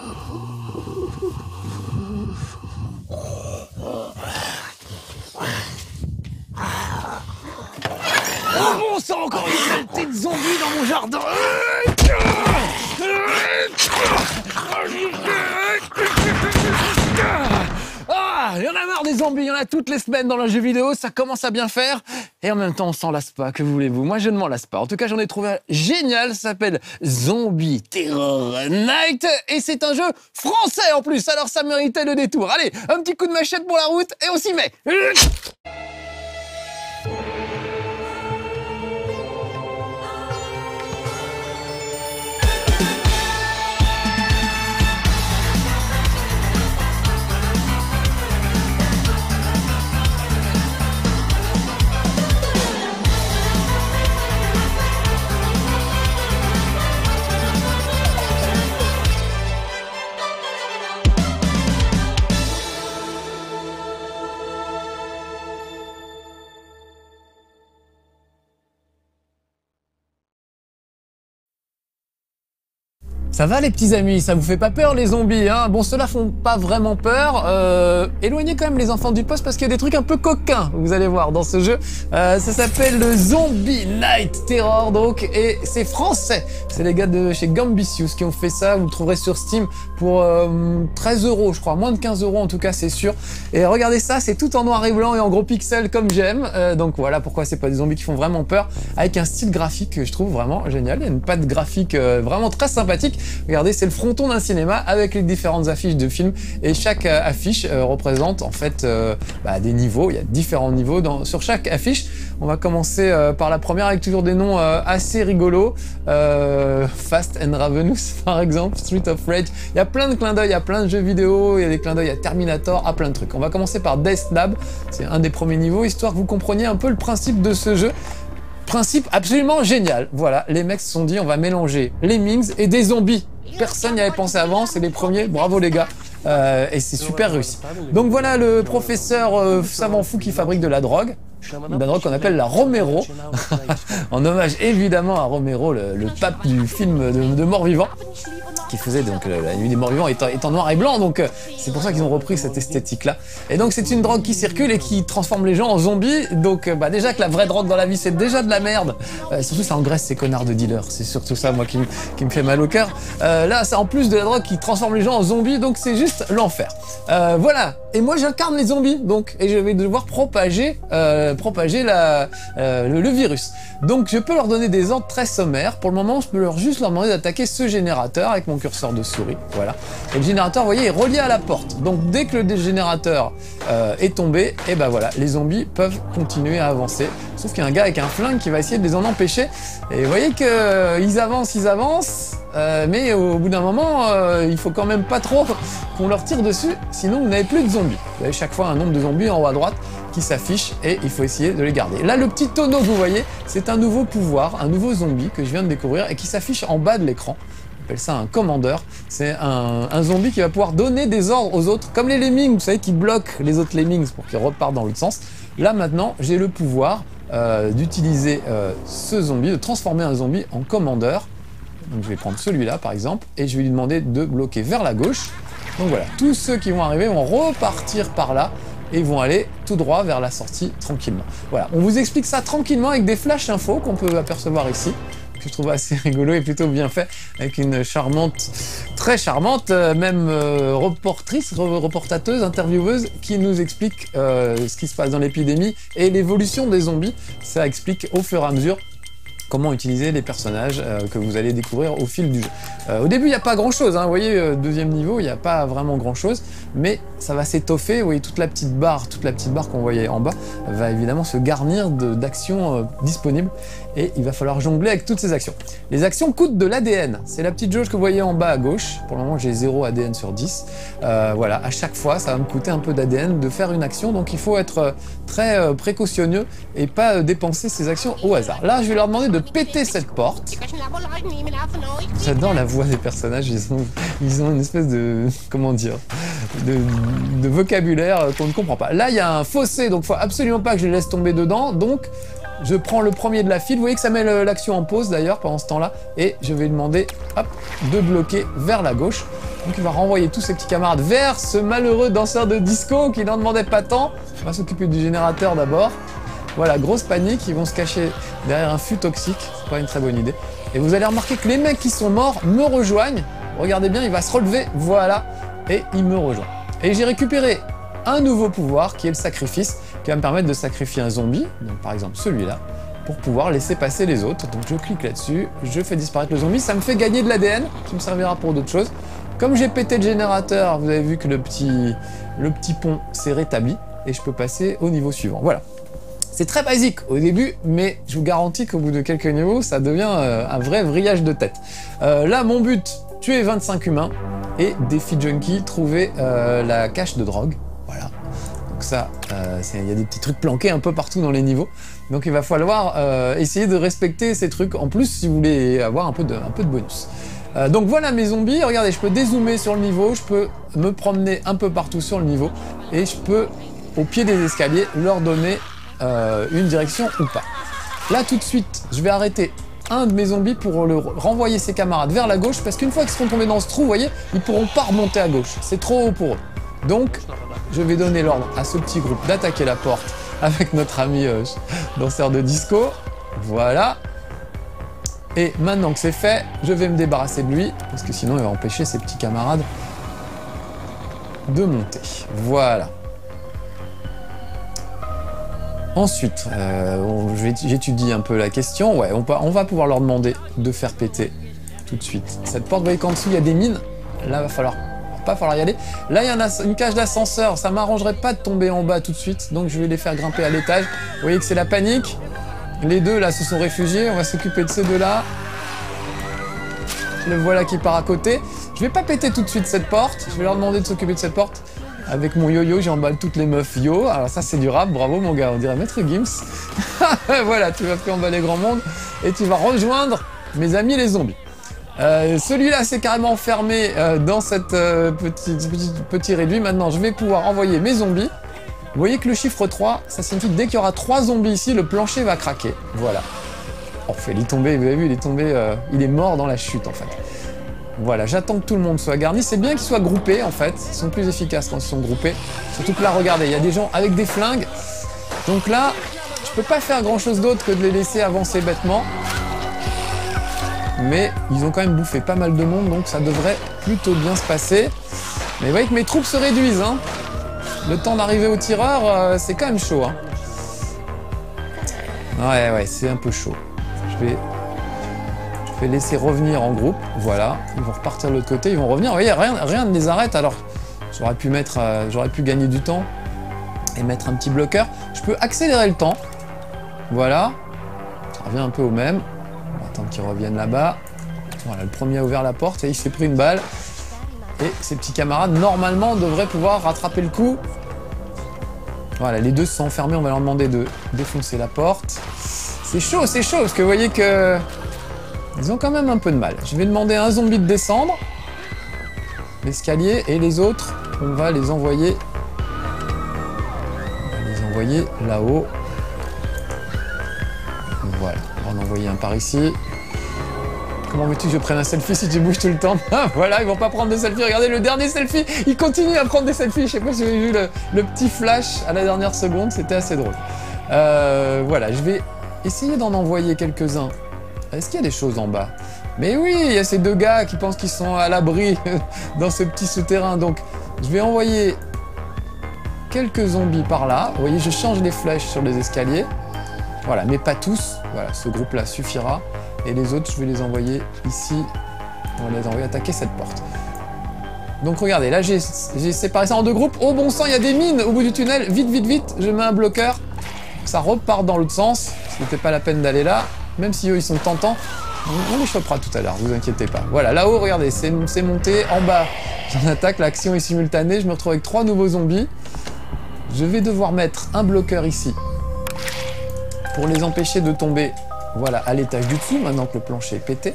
Oh bon sang, encore une saleté de zombie dans mon jardin. Ah, il y en a marre des zombies, il y en a toutes les semaines dans le jeu vidéo, ça commence à bien faire. Et en même temps, on s'en lasse pas, que voulez-vous? Moi, je ne m'en lasse pas. En tout cas, j'en ai trouvé un génial, ça s'appelle Zombie Terror Night. Et c'est un jeu français en plus, alors ça méritait le détour. Allez, un petit coup de machette pour la route et on s'y met. Ça va les petits amis, ça vous fait pas peur les zombies hein? Bon, ceux-là font pas vraiment peur. Éloignez quand même les enfants du poste parce qu'il y a des trucs un peu coquins, vous allez voir dans ce jeu. Ça s'appelle le Zombie Night Terror donc, et c'est français. C'est les gars de chez Gambitious qui ont fait ça. Vous le trouverez sur Steam pour 13 € je crois, moins de 15 € en tout cas c'est sûr. Et regardez ça, c'est tout en noir et blanc et en gros pixels comme j'aime. Donc voilà pourquoi c'est pas des zombies qui font vraiment peur, avec un style graphique que je trouve vraiment génial. Il y a une patte graphique vraiment très sympathique. Regardez, c'est le fronton d'un cinéma avec les différentes affiches de films et chaque affiche représente en fait des niveaux. Il y a différents niveaux sur chaque affiche. On va commencer par la première avec toujours des noms assez rigolos. Fast and Ravenous par exemple, Street of Rage. Il y a plein de clins d'œil, il y a plein de jeux vidéo, il y a des clins d'œil à Terminator, à plein de trucs. On va commencer par Death Lab, c'est un des premiers niveaux, histoire que vous compreniez un peu le principe de ce jeu. Principe absolument génial. Voilà, les mecs se sont dit on va mélanger Lemmings et des zombies. Personne n'y avait pensé avant, c'est les premiers, bravo les gars. Et c'est super réussi. Donc voilà le professeur savant fou qui fabrique de la drogue. La drogue qu'on appelle la Romero, en hommage évidemment à Romero, le pape du film de mort-vivant, qui faisait donc la nuit des morts-vivants est en noir et blanc, donc c'est pour ça qu'ils ont repris cette esthétique-là. Et donc c'est une drogue qui circule et qui transforme les gens en zombies, donc déjà que la vraie drogue dans la vie c'est déjà de la merde, surtout ça engraisse ces connards de dealers, c'est surtout ça moi qui me fait mal au cœur. Là c'est en plus de la drogue qui transforme les gens en zombies, donc c'est juste l'enfer. Voilà, et moi j'incarne les zombies, donc, et je vais devoir propager le virus. Donc je peux leur donner des ordres très sommaires. Pour le moment, je peux juste leur demander d'attaquer ce générateur avec mon curseur de souris. Voilà. Et le générateur, vous voyez, est relié à la porte. Donc dès que le générateur est tombé, et ben voilà, les zombies peuvent continuer à avancer. Sauf qu'il y a un gars avec un flingue qui va essayer de les en empêcher. Et vous voyez qu'ils avancent, mais au bout d'un moment, il faut quand même pas trop qu'on leur tire dessus, sinon vous n'avez plus de zombies. Vous avez chaque fois un nombre de zombies en haut à droite qui s'affiche et il faut essayer de les garder. Là, le petit tonneau que vous voyez, c'est un nouveau pouvoir, un nouveau zombie que je viens de découvrir et qui s'affiche en bas de l'écran. On appelle ça un commandeur. C'est un zombie qui va pouvoir donner des ordres aux autres, comme les lemmings, vous savez, qui bloquent les autres lemmings pour qu'ils repartent dans l'autre sens. Là, maintenant, j'ai le pouvoir d'utiliser ce zombie, de transformer un zombie en commandeur. Donc je vais prendre celui-là, par exemple, et je vais lui demander de bloquer vers la gauche. Donc voilà, tous ceux qui vont arriver vont repartir par là et vont aller tout droit vers la sortie tranquillement. Voilà, on vous explique ça tranquillement avec des flash infos qu'on peut apercevoir ici, que je trouve assez rigolo et plutôt bien fait, avec une charmante, très charmante, même reportateuse, intervieweuse, qui nous explique ce qui se passe dans l'épidémie et l'évolution des zombies. Ça explique au fur et à mesure comment utiliser les personnages que vous allez découvrir au fil du jeu. Au début, il n'y a pas grand-chose, hein. Vous voyez, deuxième niveau, il n'y a pas vraiment grand-chose, mais ça va s'étoffer. Vous voyez, toute la petite barre qu'on voyait en bas va évidemment se garnir d'actions disponibles, et il va falloir jongler avec toutes ces actions. Les actions coûtent de l'ADN. C'est la petite jauge que vous voyez en bas à gauche. Pour le moment, j'ai 0 ADN sur 10. Voilà, à chaque fois, ça va me coûter un peu d'ADN de faire une action, donc il faut être très précautionneux et pas dépenser ces actions au hasard. Là, je vais leur demander de péter cette porte. J'adore la voix des personnages, ils ont une espèce de, comment dire, de vocabulaire qu'on ne comprend pas. Là, il y a un fossé, donc il faut absolument pas que je les laisse tomber dedans, donc Je prends le premier de la file. Vous voyez que ça met l'action en pause d'ailleurs pendant ce temps-là. Et je vais lui demander, hop, de bloquer vers la gauche. Donc il va renvoyer tous ses petits camarades vers ce malheureux danseur de disco qui n'en demandait pas tant. On va s'occuper du générateur d'abord. Voilà, grosse panique. Ils vont se cacher derrière un fût toxique. C'est pas une très bonne idée. Et vous allez remarquer que les mecs qui sont morts me rejoignent. Regardez bien, il va se relever. Voilà. Et il me rejoint. Et j'ai récupéré un nouveau pouvoir qui est le sacrifice, qui va me permettre de sacrifier un zombie, donc par exemple celui-là, pour pouvoir laisser passer les autres. Donc je clique là-dessus, je fais disparaître le zombie, ça me fait gagner de l'ADN, qui me servira pour d'autres choses. Comme j'ai pété le générateur, vous avez vu que le petit pont s'est rétabli, et je peux passer au niveau suivant. Voilà. C'est très basique au début, mais je vous garantis qu'au bout de quelques niveaux, ça devient un vrai vrillage de tête. Là, mon but, tuer 25 humains, et défi junkie, trouver la cache de drogue. Voilà. Donc ça, il y a des petits trucs planqués un peu partout dans les niveaux. Donc il va falloir essayer de respecter ces trucs. En plus, si vous voulez avoir un peu de bonus. Donc voilà mes zombies. Regardez, je peux dézoomer sur le niveau. Je peux me promener un peu partout sur le niveau. Et je peux, au pied des escaliers, leur donner une direction ou pas. Là, tout de suite, je vais arrêter un de mes zombies pour le renvoyer ses camarades vers la gauche. Parce qu'une fois qu'ils seront tombés dans ce trou, vous voyez, ils pourront pas remonter à gauche. C'est trop haut pour eux. Donc, je vais donner l'ordre à ce petit groupe d'attaquer la porte avec notre ami danseur de disco. Voilà. Et maintenant que c'est fait, je vais me débarrasser de lui, parce que sinon il va empêcher ses petits camarades de monter. Voilà. Ensuite, j'étudie un peu la question. Ouais, on va pouvoir leur demander de faire péter tout de suite cette porte. Vous voyez qu'en dessous, il y a des mines. Là, il va pas falloir y aller. Là, il y a une cage d'ascenseur. Ça m'arrangerait pas de tomber en bas tout de suite. Donc, je vais les faire grimper à l'étage. Vous voyez que c'est la panique. Les deux, là, se sont réfugiés. On va s'occuper de ces deux-là. Le voilà qui part à côté. Je vais pas péter tout de suite cette porte. Je vais leur demander de s'occuper de cette porte. Avec mon yo-yo, j'emballe toutes les meufs yo. Alors ça, c'est du rap. Bravo, mon gars. On dirait Maître Gims. Voilà, tu vas faire emballer grand monde. Et tu vas rejoindre mes amis les zombies. Celui-là s'est carrément enfermé dans cette petit réduit. Maintenant, je vais pouvoir envoyer mes zombies. Vous voyez que le chiffre 3, ça signifie que dès qu'il y aura 3 zombies ici, le plancher va craquer. Voilà. Enfin, il est tombé, vous avez vu, il est tombé, il est mort dans la chute en fait. Voilà, j'attends que tout le monde soit garni. C'est bien qu'ils soient groupés en fait. Ils sont plus efficaces quand ils sont groupés. Surtout que là, regardez, il y a des gens avec des flingues. Donc là, je peux pas faire grand chose d'autre que de les laisser avancer bêtement. Mais ils ont quand même bouffé pas mal de monde, donc ça devrait plutôt bien se passer. Mais vous voyez que mes troupes se réduisent, hein. Le temps d'arriver au tireur, c'est quand même chaud, hein. Ouais, c'est un peu chaud. Je vais laisser revenir en groupe, voilà. Ils vont repartir de l'autre côté, ils vont revenir. Vous voyez, rien ne les arrête, alors j'aurais pu gagner du temps et mettre un petit bloqueur. Je peux accélérer le temps, voilà. Ça revient un peu au même. On va attendre qu'ils reviennent là-bas. Voilà, le premier a ouvert la porte et il s'est pris une balle. Et ses petits camarades, normalement, devraient pouvoir rattraper le coup. Voilà, les deux se sont enfermés, on va leur demander de défoncer la porte. C'est chaud, parce que vous voyez que... Ils ont quand même un peu de mal. Je vais demander à un zombie de descendre. L'escalier, et les autres, on va les envoyer... là-haut. Voilà, on va en envoyer un par ici. Comment veux-tu que je prenne un selfie si tu bouges tout le temps? Voilà, ils vont pas prendre de selfie. Regardez le dernier selfie, il continue à prendre des selfies. Je sais pas si vous avez vu le petit flash à la dernière seconde, c'était assez drôle. Voilà, je vais essayer d'en envoyer quelques-uns. Est-ce qu'il y a des choses en bas? Mais oui, il y a ces deux gars qui pensent qu'ils sont à l'abri dans ce petit souterrain. Donc, je vais envoyer quelques zombies par là. Vous voyez, je change les flèches sur les escaliers. Voilà, mais pas tous. Voilà, ce groupe-là suffira. Et les autres, je vais les envoyer ici. On va les envoyer attaquer cette porte. Donc regardez, là j'ai séparé ça en deux groupes. Oh bon sang, il y a des mines au bout du tunnel. Vite, vite, vite, je mets un bloqueur. Ça repart dans l'autre sens. C'était pas la peine d'aller là. Même si eux, ils sont tentants. On les chopera tout à l'heure, vous inquiétez pas. Voilà, là-haut, regardez, c'est monté. En bas, j'en attaque, l'action est simultanée. Je me retrouve avec 3 nouveaux zombies. Je vais devoir mettre un bloqueur ici. Pour les empêcher de tomber, voilà, à l'étage du dessous, maintenant que le plancher est pété.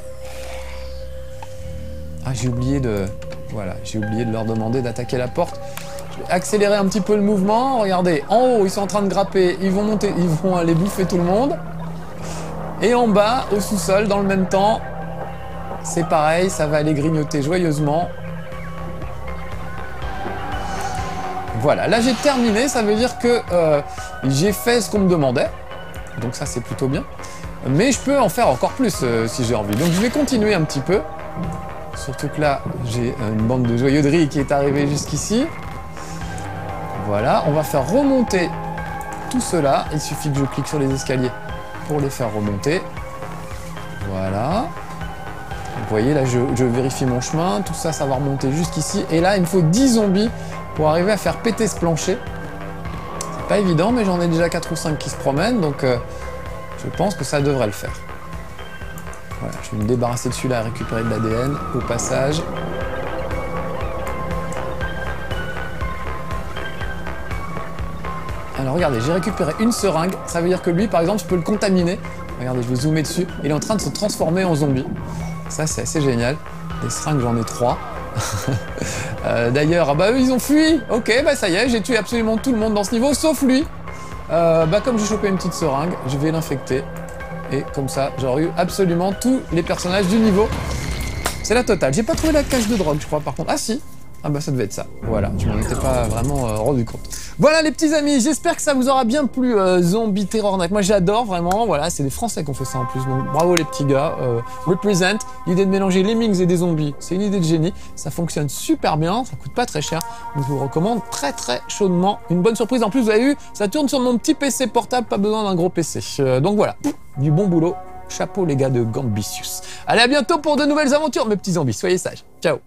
Ah, j'ai oublié de leur demander d'attaquer la porte. Je vais accélérer un petit peu le mouvement. Regardez, en haut, ils sont en train de grapper. Ils vont monter, ils vont aller bouffer tout le monde. Et en bas, au sous-sol, dans le même temps, c'est pareil, ça va aller grignoter joyeusement. Voilà, là j'ai terminé, ça veut dire que j'ai fait ce qu'on me demandait. Donc ça c'est plutôt bien. Mais je peux en faire encore plus si j'ai envie. Donc je vais continuer un petit peu. Surtout que là, j'ai une bande de joyauderie qui est arrivée jusqu'ici. Voilà, on va faire remonter tout cela. Il suffit que je clique sur les escaliers pour les faire remonter. Voilà. Vous voyez, là, je vérifie mon chemin. Tout ça, ça va remonter jusqu'ici. Et là, il me faut 10 zombies pour arriver à faire péter ce plancher. C'est pas évident, mais j'en ai déjà 4 ou 5 qui se promènent. Donc, je pense que ça devrait le faire. Voilà, je vais me débarrasser de celui-là et récupérer de l'ADN au passage. Alors regardez, j'ai récupéré une seringue. Ça veut dire que lui, par exemple, je peux le contaminer. Regardez, je vais zoomer dessus. Il est en train de se transformer en zombie. Ça, c'est assez génial. Des seringues, j'en ai 3. D'ailleurs, ah bah eux, ils ont fui. Ok, bah ça y est, j'ai tué absolument tout le monde dans ce niveau, sauf lui. Bah comme j'ai chopé une petite seringue, je vais l'infecter. Et comme ça, j'aurai eu absolument tous les personnages du niveau. C'est la totale. J'ai pas trouvé la cache de drogue, je crois, par contre. Ah si. Ah bah ça devait être ça. Voilà, je m'en étais pas vraiment rendu compte. Voilà les petits amis, j'espère que ça vous aura bien plu, Zombie Terror Night. Moi j'adore vraiment, voilà, c'est des Français qui ont fait ça en plus, donc bravo les petits gars. Represent, l'idée de mélanger lemmings et des zombies, c'est une idée de génie. Ça fonctionne super bien, ça coûte pas très cher. Donc je vous recommande très très chaudement. Une bonne surprise en plus, vous avez vu, ça tourne sur mon petit PC portable, pas besoin d'un gros PC. Donc voilà, du bon boulot. Chapeau les gars de Gambitious. Allez, à bientôt pour de nouvelles aventures, mes petits zombies. Soyez sages. Ciao.